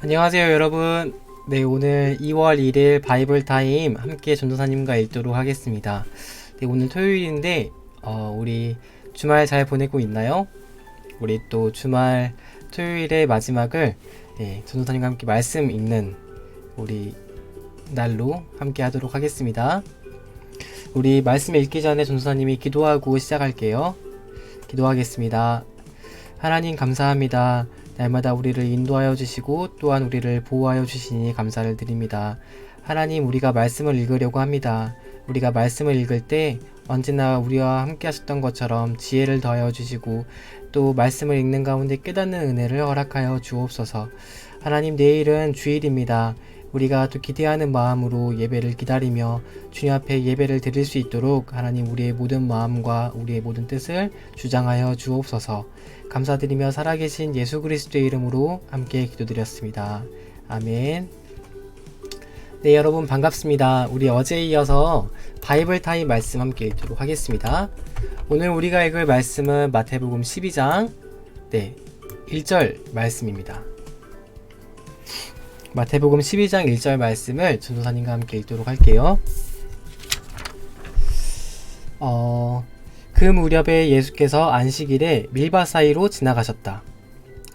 안녕하세요 여러분. 네, 오늘 2월 1일 바이블 타임 함께 전도사님과 읽도록 하겠습니다. 네, 오늘 토요일인데 우리 주말 잘 보내고 있나요? 우리 또 주말 토요일의 마지막을 전도사님과 함께 말씀 읽는 우리 날로 함께 하도록 하겠습니다. 우리 말씀 읽기 전에 전도사님이 기도하고 시작할게요. 기도하겠습니다. 하나님 감사합니다. 날마다 우리를 인도하여 주시고 또한 우리를 보호하여 주시니 감사를 드립니다. 하나님, 우리가 말씀을 읽으려고 합니다. 우리가 말씀을 읽을 때 언제나 우리와 함께 하셨던 것처럼 지혜를 더하여 주시고 또 말씀을 읽는 가운데 깨닫는 은혜를 허락하여 주옵소서. 하나님, 내일은 주일입니다. 우리가 또 기대하는 마음으로 예배를 기다리며 주님 앞에 예배를 드릴 수 있도록 하나님, 우리의 모든 마음과 우리의 모든 뜻을 주장하여 주옵소서. 감사드리며 살아계신 예수 그리스도의 이름으로 함께 기도드렸습니다. 아멘. 네, 여러분 반갑습니다. 우리 어제에 이어서 바이블 타임 말씀 함께 읽도록 하겠습니다. 오늘 우리가 읽을 말씀은 마태복음 12장 1절 말씀입니다. 마태복음 12장 1절 말씀을 전도사님과 함께 읽도록 할게요. 그 무렵에 예수께서 안식일에 밀밭 사이로 지나가셨다.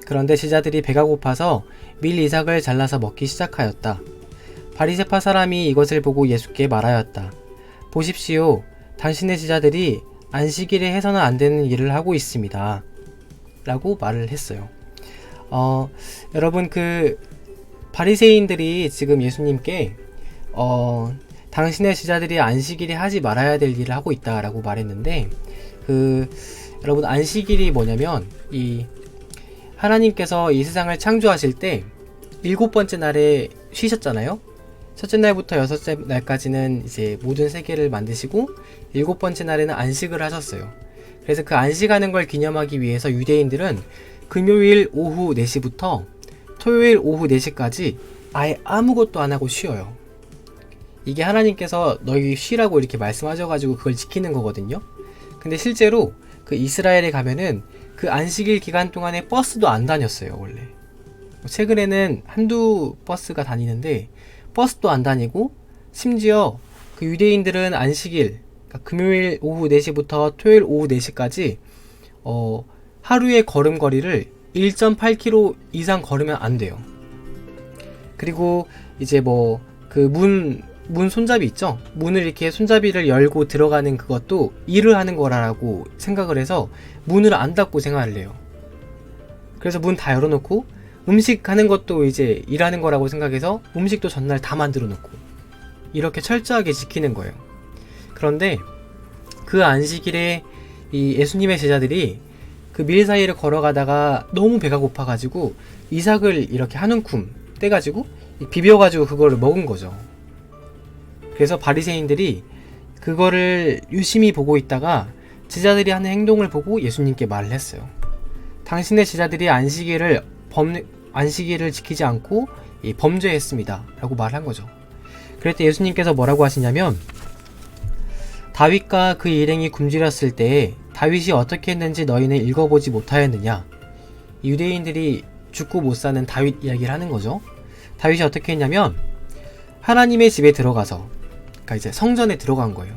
그런데 제자들이 배가 고파서 밀 이삭을 잘라서 먹기 시작하였다. 바리새파 사람이 이것을 보고 예수께 말하였다. 보십시오. 당신의 제자들이 안식일에 해서는 안 되는 일을 하고 있습니다. 라고 말을 했어요. 여러분, 바리새인들이 지금 예수님께 당신의 제자들이 안식일에 하지 말아야 될 일을 하고 있다라고 말했는데, 여러분, 안식일이 뭐냐면 하나님께서 이 세상을 창조하실 때 7번째 날에 쉬셨잖아요. 첫째 날부터 여섯째 날까지는 이제 모든 세계를 만드시고 7번째 날에는 안식을 하셨어요. 그래서 그 안식하는 걸 기념하기 위해서 유대인들은 금요일 오후 4시부터 토요일 오후 4시까지 아예 아무것도 안 하고 쉬어요. 이게 하나님께서 너희 쉬라고 이렇게 말씀하셔가지고 그걸 지키는 거거든요. 근데 실제로 그 이스라엘에 가면은 그 안식일 기간 동안에 버스도 안 다녔어요, 원래. 최근에는 한두 버스가 다니는데 버스도 안 다니고, 심지어 그 유대인들은 안식일, 그러니까 금요일 오후 4시부터 토요일 오후 4시까지 하루의 걸음거리를 1.8km 이상 걸으면 안 돼요. 그리고 이제 문 손잡이 있죠? 문을 이렇게 손잡이를 열고 들어가는 그것도 일을 하는 거라고 생각을 해서 문을 안 닫고 생활을 해요. 그래서 문 다 열어놓고 음식 하는 것도 이제 일하는 거라고 생각해서 음식도 전날 다 만들어 놓고 이렇게 철저하게 지키는 거예요. 그런데 그 안식일에 이 예수님의 제자들이 그 밀 사이를 걸어가다가 너무 배가 고파가지고 이삭을 이렇게 한 움큼 떼가지고 비벼가지고 그거를 먹은 거죠. 그래서 바리새인들이 그거를 유심히 보고 있다가 제자들이 하는 행동을 보고 예수님께 말을 했어요. 당신의 제자들이 안식일을 지키지 않고 범죄했습니다. 라고 말한 거죠. 그럴 때 예수님께서 뭐라고 하시냐면, 다윗과 그 일행이 굶주렸을 때 다윗이 어떻게 했는지 너희는 읽어보지 못하였느냐. 유대인들이 죽고 못 사는 다윗 이야기를 하는 거죠. 다윗이 어떻게 했냐면 하나님의 집에 들어가서, 그러니까 이제 성전에 들어간 거예요.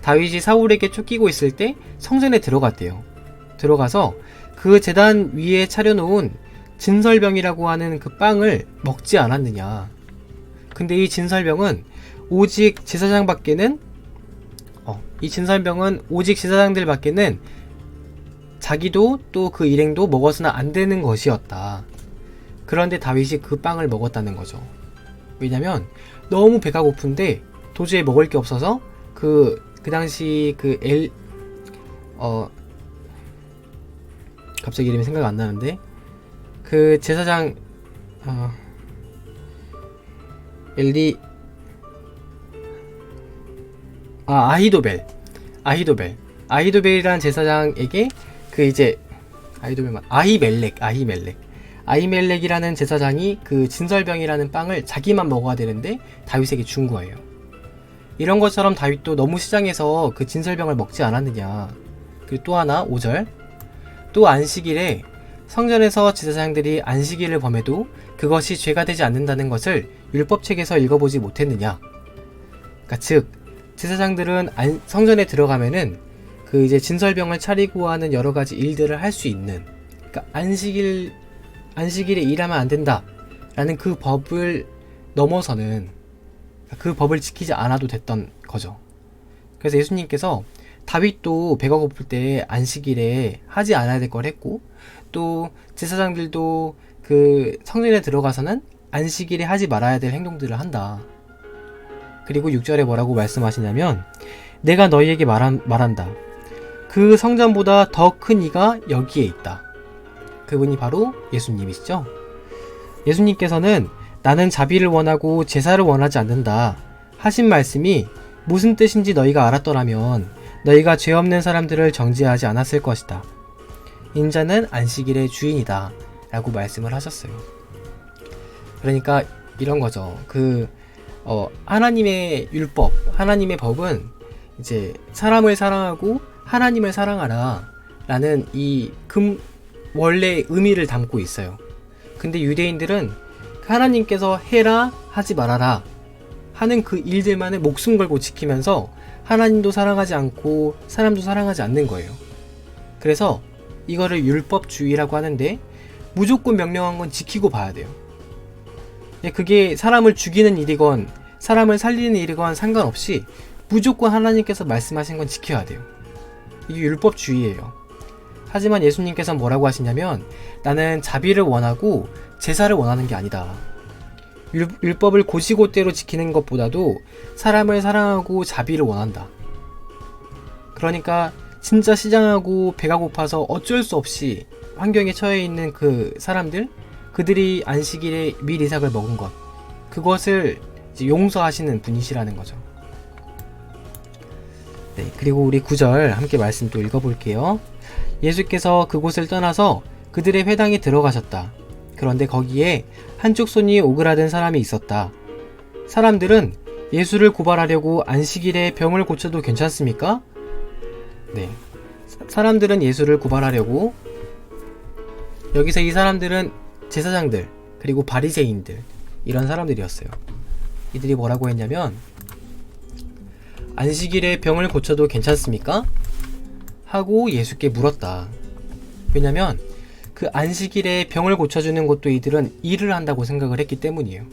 다윗이 사울에게 쫓기고 있을 때 성전에 들어갔대요. 들어가서 그 제단 위에 차려놓은 진설병이라고 하는 그 빵을 먹지 않았느냐. 근데 이 진설병은 오직 제사장들밖에는 자기도 또 그 일행도 먹어서는 안 되는 것이었다. 그런데 다윗이 그 빵을 먹었다는 거죠. 왜냐면 너무 배가 고픈데 도저히 먹을 게 없어서 그 당시 갑자기 이름이 생각 안 나는데, 그 제사장 아히도벨이라는 제사장에게 아히멜렉이라는 제사장이 그 진설병이라는 빵을 자기만 먹어야 되는데 다윗에게 준 거예요. 이런 것처럼 다윗도 너무 시장에서 그 진설병을 먹지 않았느냐. 그리고 또 하나 5절, 또 안식일에 성전에서 제사장들이 안식일을 범해도 그것이 죄가 되지 않는다는 것을 율법책에서 읽어보지 못했느냐. 그러니까 즉 제사장들은 성전에 들어가면은 그 이제 진설병을 차리고 하는 여러 가지 일들을 할 수 있는, 그러니까 안식일에 일하면 안 된다라는 그 법을 넘어서는, 그 법을 지키지 않아도 됐던 거죠. 그래서 예수님께서 다윗도 배가 고플 때 안식일에 하지 않아야 될 걸 했고, 또 제사장들도 그 성전에 들어가서는 안식일에 하지 말아야 될 행동들을 한다. 그리고 6절에 뭐라고 말씀하시냐면, 내가 너희에게 말한다. 그 성전보다 더 큰 이가 여기에 있다. 그분이 바로 예수님이시죠. 예수님께서는 나는 자비를 원하고 제사를 원하지 않는다 하신 말씀이 무슨 뜻인지 너희가 알았더라면 너희가 죄 없는 사람들을 정죄하지 않았을 것이다. 인자는 안식일의 주인이다 라고 말씀을 하셨어요. 그러니까 이런 거죠. 하나님의 율법, 하나님의 법은 이제 사람을 사랑하고 하나님을 사랑하라 라는 이 원래 의미를 담고 있어요. 근데 유대인들은 하나님께서 해라 하지 말아라 하는 그 일들만을 목숨 걸고 지키면서 하나님도 사랑하지 않고 사람도 사랑하지 않는 거예요. 그래서 이거를 율법주의라고 하는데 무조건 명령한 건 지키고 봐야 돼요. 그게 사람을 죽이는 일이건 사람을 살리는 일이건 상관없이 무조건 하나님께서 말씀하신 건 지켜야 돼요. 이게 율법주의예요. 하지만 예수님께서는 뭐라고 하시냐면, 나는 자비를 원하고 제사를 원하는 게 아니다. 율법을 곧이곧대로 지키는 것보다도 사람을 사랑하고 자비를 원한다. 그러니까 진짜 시장하고 배가 고파서 어쩔 수 없이 환경에 처해 있는 그 사람들, 그들이 안식일에 밀 이삭을 먹은 것, 그것을 이제 용서하시는 분이시라는 거죠. 네, 그리고 우리 9절 함께 말씀 또 읽어볼게요. 예수께서 그곳을 떠나서 그들의 회당에 들어가셨다. 그런데 거기에 한쪽 손이 오그라든 사람이 있었다. 사람들은 예수를 고발하려고 안식일에 병을 고쳐도 괜찮습니까? 네, 사람들은 예수를 고발하려고, 여기서 이 사람들은 제사장들 그리고 바리새인들, 이런 사람들이었어요. 이들이 뭐라고 했냐면, 안식일에 병을 고쳐도 괜찮습니까? 하고 예수께 물었다. 왜냐면 그 안식일에 병을 고쳐주는 것도 이들은 일을 한다고 생각을 했기 때문이에요.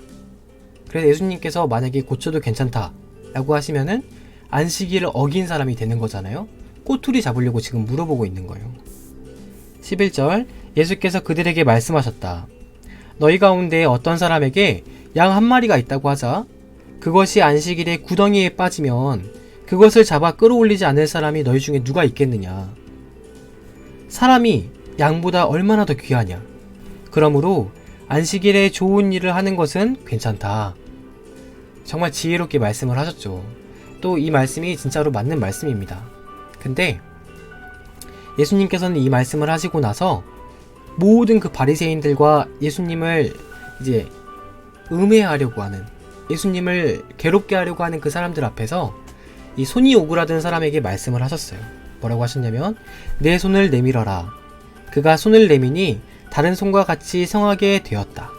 그래서 예수님께서 만약에 고쳐도 괜찮다 라고 하시면은 안식일을 어긴 사람이 되는 거잖아요. 꼬투리 잡으려고 지금 물어보고 있는 거예요. 11절, 예수께서 그들에게 말씀하셨다. 너희 가운데 어떤 사람에게 양 한 마리가 있다고 하자. 그것이 안식일에 구덩이에 빠지면 그것을 잡아 끌어올리지 않을 사람이 너희 중에 누가 있겠느냐. 사람이 양보다 얼마나 더 귀하냐. 그러므로 안식일에 좋은 일을 하는 것은 괜찮다. 정말 지혜롭게 말씀을 하셨죠. 또 이 말씀이 진짜로 맞는 말씀입니다. 근데 예수님께서는 이 말씀을 하시고 나서 모든 그 바리새인들과 예수님을 이제 음해하려고 하는, 예수님을 괴롭게 하려고 하는 그 사람들 앞에서 이 손이 오그라든 사람에게 말씀을 하셨어요. 뭐라고 하셨냐면, 내 손을 내밀어라. 그가 손을 내미니 다른 손과 같이 성하게 되었다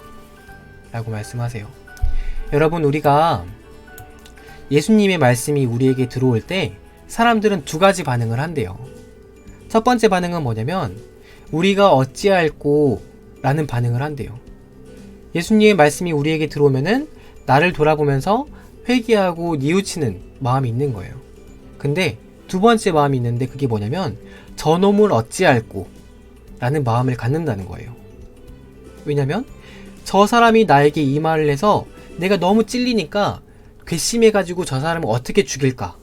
라고 말씀하세요. 여러분, 우리가 예수님의 말씀이 우리에게 들어올 때 사람들은 두 가지 반응을 한대요. 첫 번째 반응은 뭐냐면, 우리가 어찌할꼬 라는 반응을 한대요. 예수님의 말씀이 우리에게 들어오면은 나를 돌아보면서 회개하고 뉘우치는 마음이 있는 거예요. 근데 두 번째 마음이 있는데, 그게 뭐냐면 저놈을 어찌할꼬 라는 마음을 갖는다는 거예요. 왜냐면 저 사람이 나에게 이 말을 해서 내가 너무 찔리니까 괘씸해가지고 저 사람을 어떻게 죽일까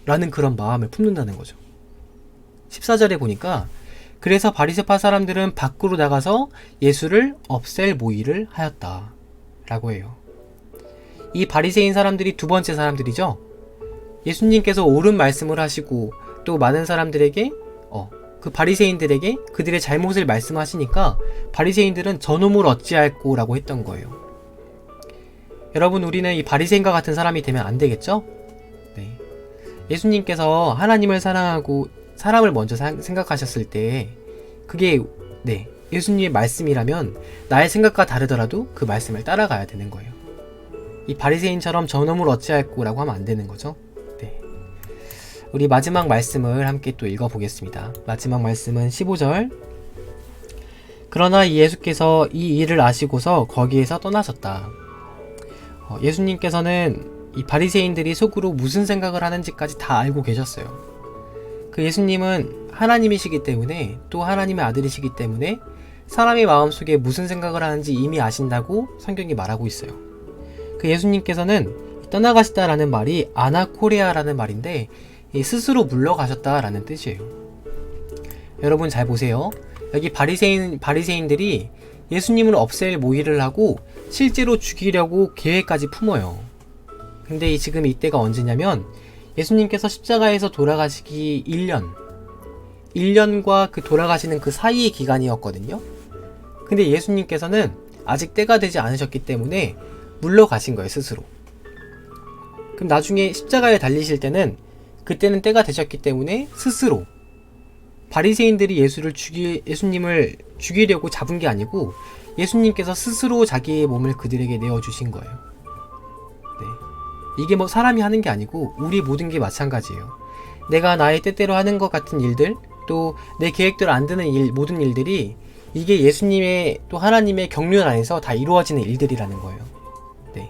라는 그런 마음을 품는다는 거죠. 14절에 보니까, 그래서 바리새파 사람들은 밖으로 나가서 예수를 없앨 모의를 하였다 라고 해요. 이 바리새인 사람들이 두 번째 사람들이죠. 예수님께서 옳은 말씀을 하시고 또 많은 사람들에게 그 바리새인들에게 그들의 잘못을 말씀하시니까 바리새인들은 저놈을 어찌할꼬 라고 했던 거예요. 여러분, 우리는 이 바리새인과 같은 사람이 되면 안 되겠죠? 네. 예수님께서 하나님을 사랑하고 사람을 먼저 생각하셨을 때 그게 예수님의 말씀이라면 나의 생각과 다르더라도 그 말씀을 따라가야 되는 거예요. 이 바리새인처럼 저놈을 어찌할꼬 라고 하면 안 되는 거죠. 네. 우리 마지막 말씀을 함께 또 읽어보겠습니다. 마지막 말씀은 15절. 그러나 예수께서 이 일을 아시고서 거기에서 떠나셨다. 예수님께서는 이 바리새인들이 속으로 무슨 생각을 하는지까지 다 알고 계셨어요. 그 예수님은 하나님이시기 때문에, 또 하나님의 아들이시기 때문에 사람의 마음속에 무슨 생각을 하는지 이미 아신다고 성경이 말하고 있어요. 그 예수님께서는 떠나가시다라는 말이 아나코레아라는 말인데 스스로 물러가셨다라는 뜻이에요. 여러분 잘 보세요. 여기 바리새인들이 예수님을 없앨 모의를 하고 실제로 죽이려고 계획까지 품어요. 근데 지금 이때가 언제냐면 예수님께서 십자가에서 돌아가시기 1년과 그 돌아가시는 그 사이의 기간이었거든요. 근데 예수님께서는 아직 때가 되지 않으셨기 때문에 물러가신 거예요, 스스로. 그럼 나중에 십자가에 달리실 때는 그때는 때가 되셨기 때문에 스스로 바리새인들이 예수님을 죽이려고 잡은 게 아니고 예수님께서 스스로 자기의 몸을 그들에게 내어주신 거예요. 네. 이게 뭐 사람이 하는 게 아니고 우리 모든 게 마찬가지예요. 내가 나의 때때로 하는 것 같은 일들, 또 내 계획대로 안 되는 모든 일들이 이게 예수님의 또 하나님의 경륜 안에서 다 이루어지는 일들이라는 거예요. 네.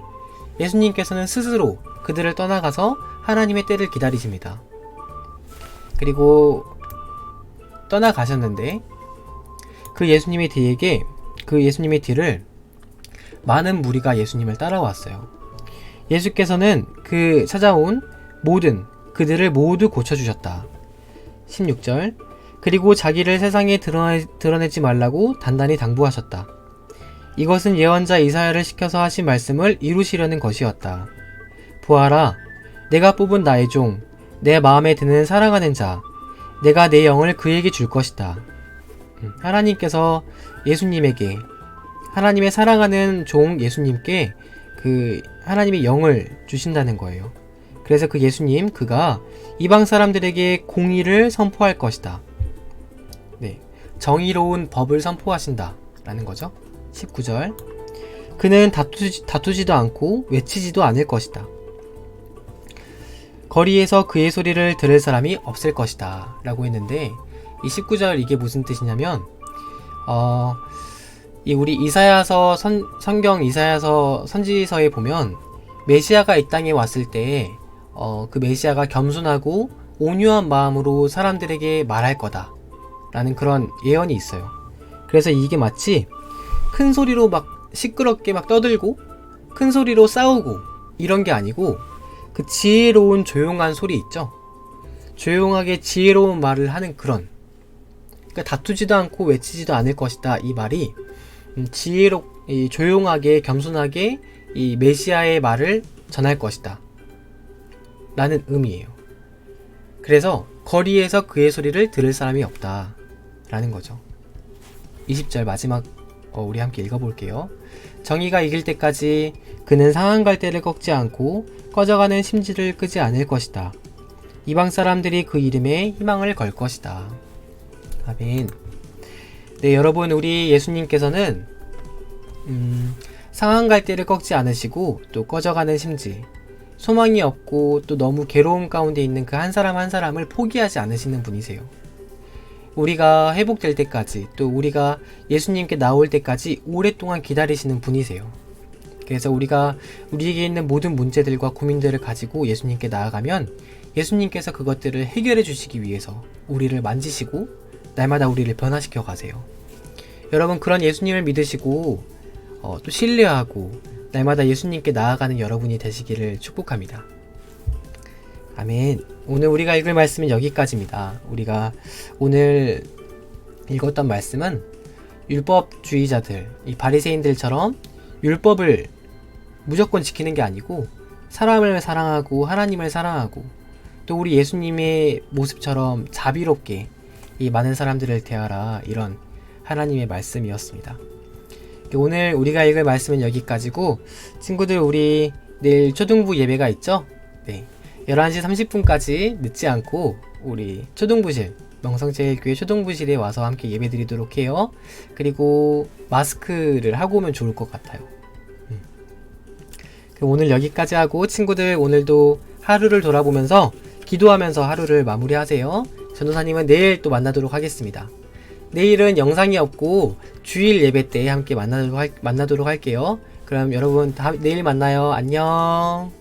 예수님께서는 스스로 그들을 떠나가서 하나님의 때를 기다리십니다. 그리고 떠나가셨는데 그 예수님의 뒤를 많은 무리가 예수님을 따라왔어요. 예수께서는 그 찾아온 그들을 모두 고쳐주셨다. 16절. 그리고 자기를 세상에 드러내지 말라고 단단히 당부하셨다. 이것은 예언자 이사야를 시켜서 하신 말씀을 이루시려는 것이었다. 보아라, 내가 뽑은 나의 종, 내 마음에 드는 사랑하는 자, 내가 내 영을 그에게 줄 것이다. 하나님께서 예수님에게, 하나님의 사랑하는 종 예수님께 그 하나님의 영을 주신다는 거예요. 그래서 그 예수님, 그가 이방 사람들에게 공의를 선포할 것이다. 네, 정의로운 법을 선포하신다 라는 거죠. 19절. 그는 다투지도 않고 외치지도 않을 것이다. 거리에서 그의 소리를 들을 사람이 없을 것이다 라고 했는데, 이 19절 이게 무슨 뜻이냐면 우리 이사야서 성경 이사야서 선지서에 보면 메시아가 이 땅에 왔을 때 그 메시아가 겸손하고 온유한 마음으로 사람들에게 말할 거다 라는 그런 예언이 있어요. 그래서 이게 마치 큰 소리로 막 시끄럽게 막 떠들고 큰 소리로 싸우고 이런 게 아니고 그 지혜로운 조용한 소리 있죠. 조용하게 지혜로운 말을 하는 그런, 그러니까 다투지도 않고 외치지도 않을 것이다 이 말이 조용하게 겸손하게 이 메시아의 말을 전할 것이다 라는 의미예요. 그래서 거리에서 그의 소리를 들을 사람이 없다 라는 거죠. 20절 마지막 우리 함께 읽어볼게요. 정의가 이길 때까지 그는 상한 갈대를 꺾지 않고 꺼져가는 심지를 끄지 않을 것이다. 이방 사람들이 그 이름에 희망을 걸 것이다. 아멘. 네, 여러분, 우리 예수님께서는 상한 갈대를 꺾지 않으시고 또 꺼져가는 심지, 소망이 없고 또 너무 괴로움 가운데 있는 그 한 사람 한 사람을 포기하지 않으시는 분이세요. 우리가 회복될 때까지, 또 우리가 예수님께 나올 때까지 오랫동안 기다리시는 분이세요. 그래서 우리에게 있는 모든 문제들과 고민들을 가지고 예수님께 나아가면 예수님께서 그것들을 해결해 주시기 위해서 우리를 만지시고 날마다 우리를 변화시켜 가세요. 여러분, 그런 예수님을 믿으시고 또 신뢰하고 날마다 예수님께 나아가는 여러분이 되시기를 축복합니다. 아멘. 오늘 우리가 읽을 말씀은 여기까지입니다. 우리가 오늘 읽었던 말씀은 율법주의자들, 이 바리새인들처럼 율법을 무조건 지키는 게 아니고 사람을 사랑하고 하나님을 사랑하고 또 우리 예수님의 모습처럼 자비롭게 이 많은 사람들을 대하라, 이런 하나님의 말씀이었습니다. 오늘 우리가 읽을 말씀은 여기까지고, 친구들, 우리 내일 초등부 예배가 있죠? 네, 11시 30분까지 늦지 않고 우리 초등부실 명성제일교회 초등부실에 와서 함께 예배 드리도록 해요. 그리고 마스크를 하고 오면 좋을 것 같아요. 그럼 오늘 여기까지 하고 친구들 오늘도 하루를 돌아보면서 기도하면서 하루를 마무리하세요. 전도사님은 내일 또 만나도록 하겠습니다. 내일은 영상이 없고 주일 예배 때 함께 만나도록 할게요. 그럼 여러분 내일 만나요. 안녕.